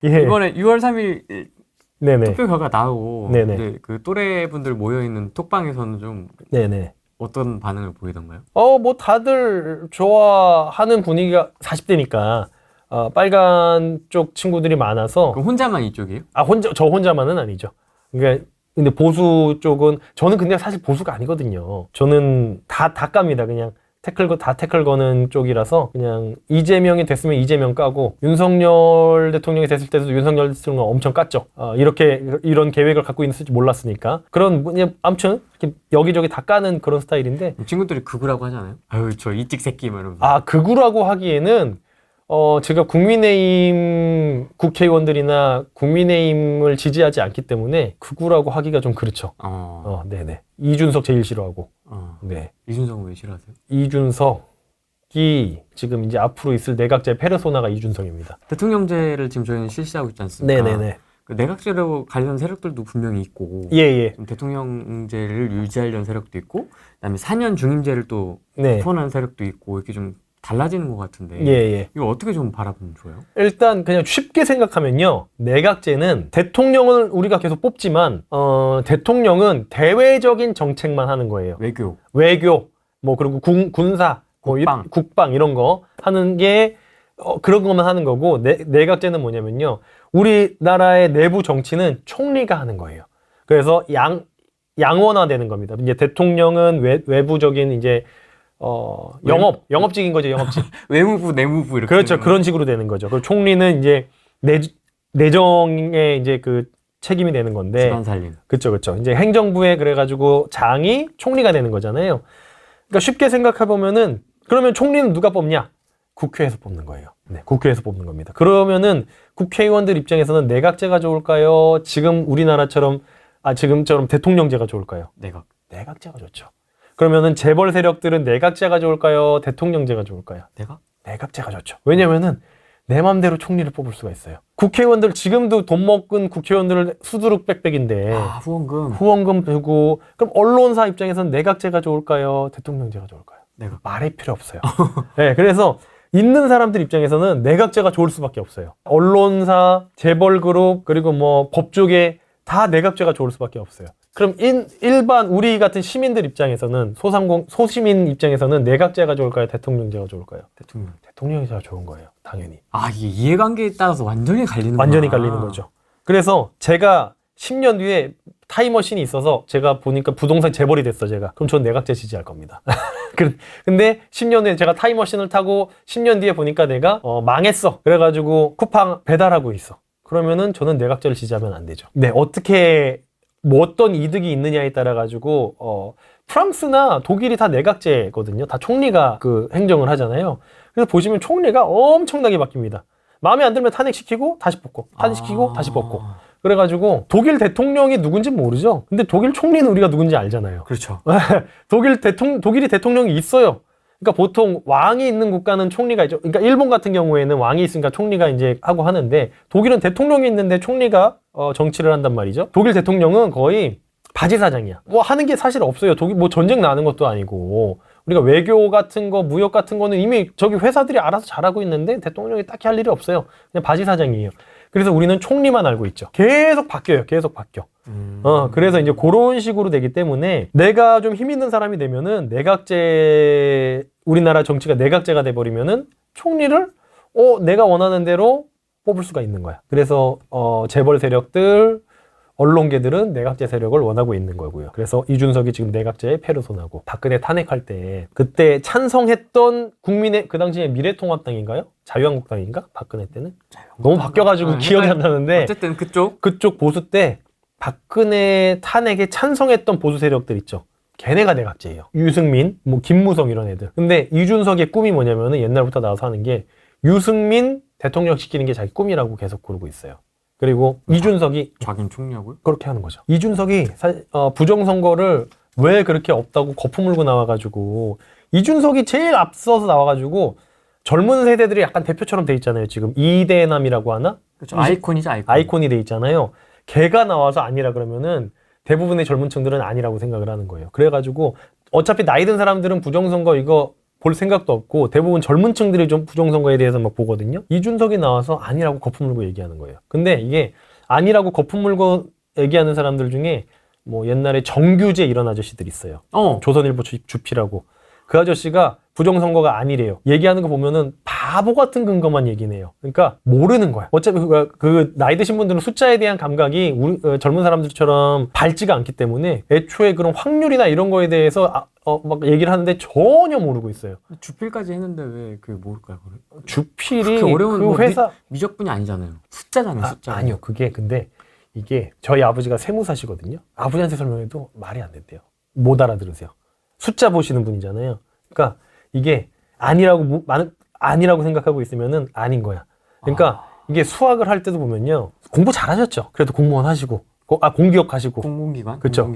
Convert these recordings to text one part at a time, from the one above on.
예. 이번에 6월 3일 네네. 투표 결과 나오고 네네. 이제 그 또래분들 모여있는 톡방에서는 좀 네네. 어떤 반응을 보이던가요? 뭐 다들 좋아하는 분위기가 40대니까 빨간 쪽 친구들이 많아서 그럼 혼자만 이쪽이에요? 저 혼자만은 아니죠. 그러니까 근데 보수 쪽은 저는 근데 사실 보수가 아니거든요. 저는 다 깝니다. 그냥 태클 거는 쪽이라서 그냥 이재명이 됐으면 이재명 까고 윤석열 대통령이 됐을 때도 윤석열 대통령 엄청 깠죠. 이런 계획을 갖고 있을지 몰랐으니까 그냥 아무튼 이렇게 여기저기 다 까는 그런 스타일인데 친구들이 극우라고 하잖아요. 아유 저 이찍 새끼 막 이러면서. 극우라고 하기에는 제가 국민의힘 국회의원들이나 국민의힘을 지지하지 않기 때문에 극우라고 하기가 좀 그렇죠. 네네. 이준석 제일 싫어하고. 네. 이준석은 왜 싫어하세요? 이준석이 지금 이제 앞으로 있을 내각제 페르소나가 이준석입니다. 대통령제를 지금 저희는 실시하고 있지 않습니까? 네네네. 그 내각제로 관련 세력들도 분명히 있고, 예. 좀 대통령제를 유지하려는 세력도 있고, 그다음에 4년 중임제를 또 네. 후원하는 세력도 있고 이렇게 좀 달라지는 것 같은데 예. 이거 어떻게 좀 바라보면 좋아요? 일단 그냥 쉽게 생각하면요. 내각제는 대통령을 우리가 계속 뽑지만 대통령은 대외적인 정책만 하는 거예요. 외교, 뭐 그리고 군사, 국방 이런 거 하는 게 그런 것만 하는 거고 내각제는 뭐냐면요. 우리나라의 내부 정치는 총리가 하는 거예요. 그래서 양원화되는 겁니다. 이제 대통령은 외부적인 이제 영업직인 거죠, 영업직. 외무부, 내무부 이렇게. 그렇죠. 그런 식으로 되는 거죠. 그리고 총리는 이제 내정에 이제 그 책임이 되는 건데. 집안 살림. 그렇죠. 이제 행정부에 그래가지고 장이 총리가 되는 거잖아요. 그러니까 쉽게 생각해 보면은 그러면 총리는 누가 뽑냐? 국회에서 뽑는 거예요. 네, 국회에서 뽑는 겁니다. 그러면은 국회의원들 입장에서는 내각제가 좋을까요? 지금처럼 대통령제가 좋을까요? 내각제가 좋죠. 그러면은 재벌 세력들은 내각제가 좋을까요? 대통령제가 좋을까요? 내각제가 좋죠. 왜냐면은 내 맘대로 총리를 뽑을 수가 있어요. 국회의원들 지금도 돈 먹은 국회의원들 수두룩 빽빽인데 후원금 주고 그럼 언론사 입장에서는 내각제가 좋을까요? 대통령제가 좋을까요? 말할 필요 없어요. 네, 그래서 있는 사람들 입장에서는 내각제가 좋을 수밖에 없어요. 언론사, 재벌 그룹 그리고 뭐 법조계 다 내각제가 좋을 수밖에 없어요. 그럼 일반 우리 같은 시민들 입장에서는 소시민 입장에서는 내각제가 좋을까요? 대통령제가 좋을까요? 대통령제가 좋은 거예요. 당연히. 이게 이해관계에 따라서 완전히 갈리는 거죠. 그래서 제가 10년 뒤에 타임머신이 있어서 제가 보니까 부동산 재벌이 됐어, 제가. 그럼 전 내각제 지지할 겁니다. 근데 10년 후에 제가 타임머신을 타고 10년 뒤에 보니까 내가 망했어. 그래가지고 쿠팡 배달하고 있어. 그러면은 저는 내각제를 지지하면 안 되죠. 네, 어떤 이득이 있느냐에 따라 가지고 프랑스나 독일이 다 내각제거든요. 다 총리가 그 행정을 하잖아요. 그래서 보시면 총리가 엄청나게 바뀝니다. 마음에 안 들면 탄핵시키고 다시 뽑고 탄핵시키고 다시 뽑고. 그래가지고 독일 대통령이 누군지 모르죠. 근데 독일 총리는 우리가 누군지 알잖아요. 그렇죠. 독일이 대통령이 있어요. 그러니까 보통 왕이 있는 국가는 총리가 있죠. 그러니까 일본 같은 경우에는 왕이 있으니까 총리가 이제 하고 하는데 독일은 대통령이 있는데 총리가 정치를 한단 말이죠. 독일 대통령은 거의 바지사장이야. 뭐 하는 게 사실 없어요. 독일 뭐 전쟁 나는 것도 아니고 우리가 외교 같은 거, 무역 같은 거는 이미 저기 회사들이 알아서 잘하고 있는데 대통령이 딱히 할 일이 없어요. 그냥 바지사장이에요. 그래서 우리는 총리만 알고 있죠. 계속 바뀌어요. 그래서 이제 그런 식으로 되기 때문에 내가 좀 힘 있는 사람이 되면은 우리나라 정치가 내각제가 돼버리면은 총리를 내가 원하는 대로 뽑을 수가 있는 거야. 그래서 재벌 세력들, 언론계들은 내각제 세력을 원하고 있는 거고요. 그래서 이준석이 지금 내각제의 페르소나고 박근혜 탄핵할 때 그때 찬성했던 그 당시에 미래통합당인가요? 자유한국당인가? 박근혜 때는? 너무 바뀌어가지고 기억이 안 나는데 어쨌든 그쪽 보수 때 박근혜 탄핵에 찬성했던 보수 세력들 있죠. 걔네가 내각제예요. 유승민, 뭐 김무성 이런 애들. 근데 이준석의 꿈이 뭐냐면은 옛날부터 나와서 하는 게 유승민 대통령 시키는 게 자기 꿈이라고 계속 그러고 있어요. 그리고 이준석이 자기는 총리하고요? 그렇게 하는 거죠. 이준석이 부정선거를 왜 그렇게 없다고 거품 물고 나와가지고 이준석이 제일 앞서서 나와가지고 젊은 세대들이 약간 대표처럼 돼 있잖아요. 지금 이대남이라고 하나? 그렇죠. 아이콘이죠, 아이콘. 아이콘이 돼 있잖아요. 걔가 나와서 아니라 그러면은 대부분의 젊은 층들은 아니라고 생각을 하는 거예요. 그래가지고 어차피 나이 든 사람들은 부정선거 이거 볼 생각도 없고 대부분 젊은 층들이 좀 부정선거에 대해서 막 보거든요. 이준석이 나와서 아니라고 거품 물고 얘기하는 거예요. 근데 이게 아니라고 거품 물고 얘기하는 사람들 중에 뭐 옛날에 정규제 이런 아저씨들 있어요. 조선일보 주피라고. 그 아저씨가 부정선거가 아니래요. 얘기하는 거 보면은 바보 같은 근거만 얘기네요. 그러니까 모르는 거야. 어차피 그 나이 드신 분들은 숫자에 대한 감각이 우리 젊은 사람들처럼 밝지가 않기 때문에 애초에 그런 확률이나 이런 거에 대해서 막 얘기를 하는데 전혀 모르고 있어요. 주필까지 했는데 왜 그 모를까요? 주필이 어려운 그 회사 미적분이 아니잖아요. 숫자잖아요. 숫자. 아니요. 그게 근데 이게 저희 아버지가 세무사시거든요. 아버지한테 설명해도 말이 안 된대요. 못 알아들으세요. 숫자 보시는 분이잖아요. 그러니까 이게 아니라고 생각하고 있으면은 아닌 거야. 그러니까 이게 수학을 할 때도 보면요. 공부 잘하셨죠. 그래도 공무원 하시고. 공기업 하시고. 공공기관? 그렇죠.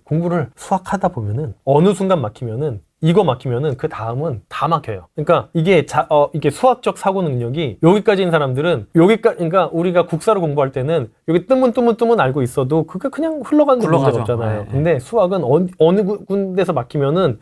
공부를 수학하다 보면은 어느 순간 막히면은 이거 막히면은 그 다음은 다 막혀요. 그러니까 이게 이게 수학적 사고 능력이 여기까지인 사람들은 그러니까 우리가 국사를 공부할 때는 여기 뜨문 알고 있어도 그게 그냥 흘러가는 게 문제가 없잖아요. 네. 근데 수학은 어느 군데서 막히면은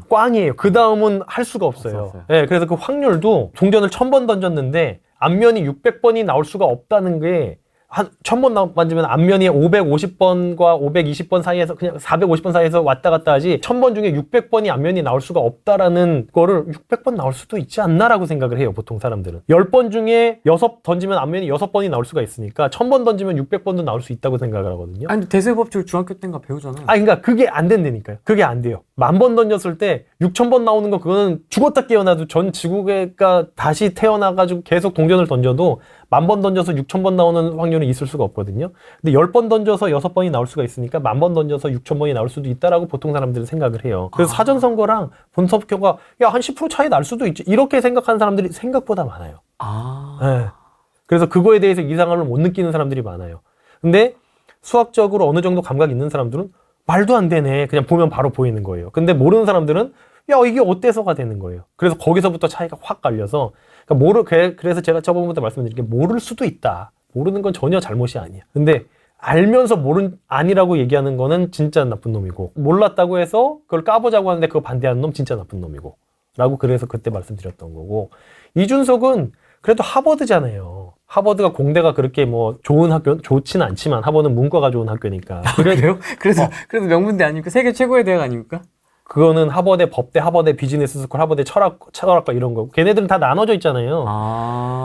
꽝이에요. 그 다음은 할 수가 없어요. 네, 그래서 그 확률도 동전을 1000번 던졌는데 앞면이 600번이 나올 수가 없다는 게 한 1000번 만지면 앞면이 550번과 520번 사이에서 그냥 450번 사이에서 왔다 갔다 하지 1000번 중에 600번이 앞면이 나올 수가 없다라는 거를 600번 나올 수도 있지 않나라고 생각을 해요. 보통 사람들은 10번 중에 6 던지면 앞면이 6번이 나올 수가 있으니까 1000번 던지면 600번도 나올 수 있다고 생각을 하거든요. 아니 대세법칙 중학교 때인가 배우잖아요. 그러니까 그게 안 된다니까요. 그게 안 돼요. 10,000번 던졌을 때 6000번 나오는 거 그거는 죽었다 깨어나도 전 지구가 다시 태어나가지고 계속 동전을 던져도 10,000번 던져서 6000번 나오는 확률은 있을 수가 없거든요. 근데 10번 던져서 6번이 나올 수가 있으니까 10,000번 던져서 6000번이 나올 수도 있다라고 보통 사람들은 생각을 해요. 그래서 사전선거랑 본선거가 한 10% 차이 날 수도 있지. 이렇게 생각하는 사람들이 생각보다 많아요. 네. 그래서 그거에 대해서 이상함을 못 느끼는 사람들이 많아요. 근데 수학적으로 어느 정도 감각 있는 사람들은 말도 안 되네. 그냥 보면 바로 보이는 거예요. 근데 모르는 사람들은 이게 어때서가 되는 거예요. 그래서 거기서부터 차이가 확 갈려서 그래서 제가 저번부터 말씀드린 게 모를 수도 있다. 모르는 건 전혀 잘못이 아니야. 근데 알면서 아니라고 얘기하는 거는 진짜 나쁜 놈이고 몰랐다고 해서 그걸 까보자고 하는데 그거 반대하는 놈 진짜 나쁜 놈이고 라고 그래서 그때 말씀드렸던 거고 이준석은 그래도 하버드잖아요. 하버드가 공대가 그렇게 뭐 좋은 학교 좋지는 않지만 하버드는 문과가 좋은 학교니까. 그래요? 그래도 명문대 아닙니까? 세계 최고의 대학 아닙니까? 그거는 하버드 법대, 하버드 비즈니스 스쿨, 하버드 철학과 이런 거. 걔네들은 다 나눠져 있잖아요.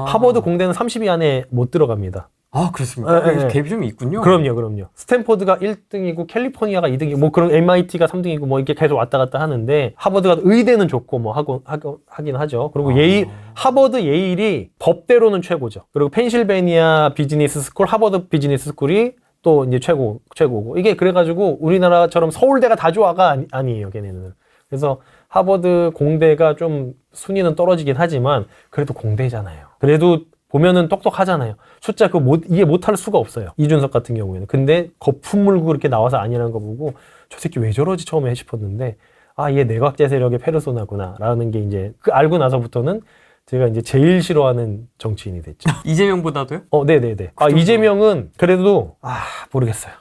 하버드 공대는 30위 안에 못 들어갑니다. 그렇습니까? 갭이 좀 있군요. 그럼요. 스탠포드가 1등이고 캘리포니아가 2등이고 뭐 그런 MIT가 3등이고 뭐 이렇게 계속 왔다 갔다 하는데 하버드가 의대는 좋고 뭐 하긴 하죠. 그리고 하버드 예일이 법대로는 최고죠. 그리고 펜실베니아 비즈니스 스쿨, 하버드 비즈니스 스쿨이 또 이제 최고고 이게 그래가지고 우리나라처럼 서울대가 다 좋아가 아니에요. 걔네는. 그래서 하버드 공대가 좀 순위는 떨어지긴 하지만 그래도 공대잖아요. 그래도 보면은 똑똑하잖아요. 숫자 이해 못할 수가 없어요. 이준석 같은 경우에는. 근데 거품 물고 그렇게 나와서 아니라는 거 보고 저 새끼 왜 저러지 처음에 싶었는데 얘 내각제 세력의 페르소나구나 라는 게 이제 알고 나서부터는 제가 이제 제일 싫어하는 정치인이 됐죠. 이재명보다도요? 네네네. 이재명은 그래도 모르겠어요.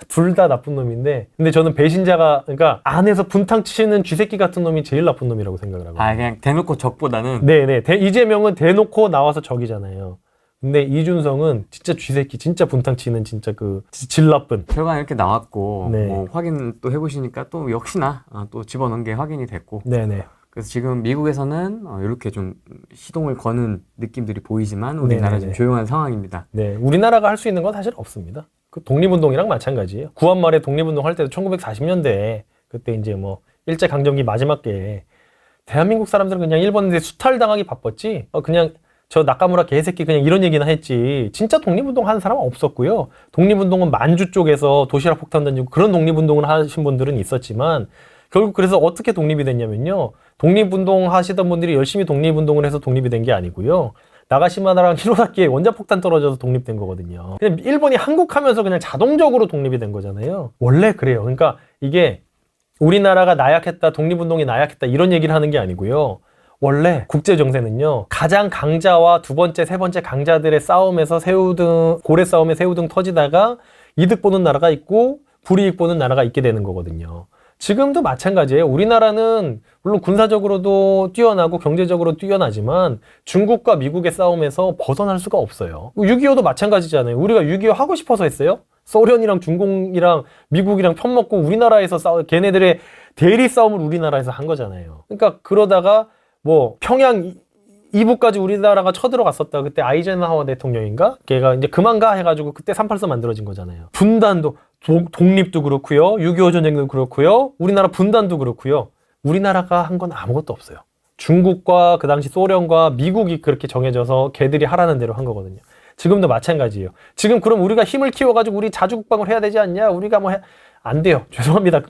둘 다 나쁜 놈인데 근데 저는 그러니까 안에서 분탕 치는 쥐새끼 같은 놈이 제일 나쁜 놈이라고 생각을 하거든요. 그냥 대놓고 적보다는? 네네. 이재명은 대놓고 나와서 적이잖아요. 근데 이준석은 진짜 쥐새끼, 진짜 분탕 치는 진짜 질 나쁜. 결과는 이렇게 나왔고 네. 뭐 확인 또 해보시니까 또 역시나 또 집어넣은 게 확인이 됐고. 네네. 그래서 지금 미국에서는 이렇게 좀 시동을 거는 느낌들이 보이지만 우리나라 좀 조용한 상황입니다. 네, 우리나라가 할 수 있는 건 사실 없습니다. 그 독립운동이랑 마찬가지예요. 구한말에 독립운동 할 때도 1940년대에 그때 이제 뭐 일제강점기 마지막 게 대한민국 사람들은 그냥 일본한테 수탈당하기 바빴지. 그냥 저 나카무라 개새끼 그냥 이런 얘기나 했지. 진짜 독립운동 하는 사람은 없었고요. 독립운동은 만주 쪽에서 도시락 폭탄 던지고 그런 독립운동을 하신 분들은 있었지만 결국 그래서 어떻게 독립이 됐냐면요. 독립운동 하시던 분들이 열심히 독립운동을 해서 독립이 된 게 아니고요. 나가시마나랑 히로사키에 원자폭탄 떨어져서 독립된 거거든요. 그냥 일본이 항복하면서 그냥 자동적으로 독립이 된 거잖아요. 원래 그래요. 그러니까 이게 우리나라가 나약했다, 독립운동이 나약했다 이런 얘기를 하는 게 아니고요. 원래 국제정세는요. 가장 강자와 두 번째, 세 번째 강자들의 싸움에서 고래 싸움에 새우등 터지다가 이득 보는 나라가 있고 불이익 보는 나라가 있게 되는 거거든요. 지금도 마찬가지예요. 우리나라는 물론 군사적으로도 뛰어나고 경제적으로 뛰어나지만 중국과 미국의 싸움에서 벗어날 수가 없어요. 6.25도 마찬가지잖아요. 우리가 6.25 하고 싶어서 했어요? 소련이랑 중공이랑 미국이랑 편먹고 우리나라에서 걔네들의 대리 싸움을 우리나라에서 한 거잖아요. 그러니까 그러다가 뭐 평양 이북까지 우리나라가 쳐들어갔었다. 그때 아이젠하워 대통령인가? 걔가 이제 그만 가 해가지고 그때 3.84 만들어진 거잖아요. 분단도 독립도 그렇고요. 6.25 전쟁도 그렇고요. 우리나라 분단도 그렇고요. 우리나라가 한 건 아무것도 없어요. 중국과 그 당시 소련과 미국이 그렇게 정해져서 걔들이 하라는 대로 한 거거든요. 지금도 마찬가지예요. 지금 그럼 우리가 힘을 키워가지고 우리 자주국방을 해야 되지 않냐? 우리가 뭐 안 돼요. 죄송합니다.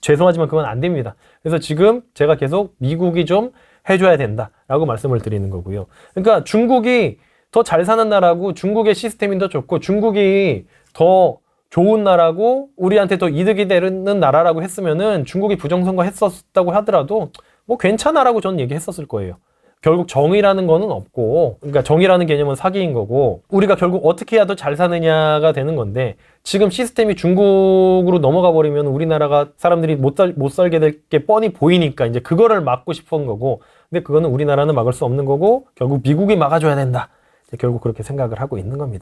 죄송하지만 그건 안 됩니다. 그래서 지금 제가 계속 미국이 좀 해줘야 된다라고 말씀을 드리는 거고요. 그러니까 중국이 더 잘 사는 나라고 중국의 시스템이 더 좋고 중국이 더 좋은 나라고 우리한테 더 이득이 되는 나라라고 했으면은 중국이 부정선거 했었다고 하더라도 뭐 괜찮아라고 저는 얘기했었을 거예요. 결국 정의라는 거는 없고, 그러니까 정의라는 개념은 사기인 거고, 우리가 결국 어떻게 해야 더 잘 사느냐가 되는 건데, 지금 시스템이 중국으로 넘어가 버리면 우리나라가 사람들이 못 살게 될 게 뻔히 보이니까 이제 그거를 막고 싶은 거고, 근데 그거는 우리나라는 막을 수 없는 거고, 결국 미국이 막아줘야 된다. 결국 그렇게 생각을 하고 있는 겁니다.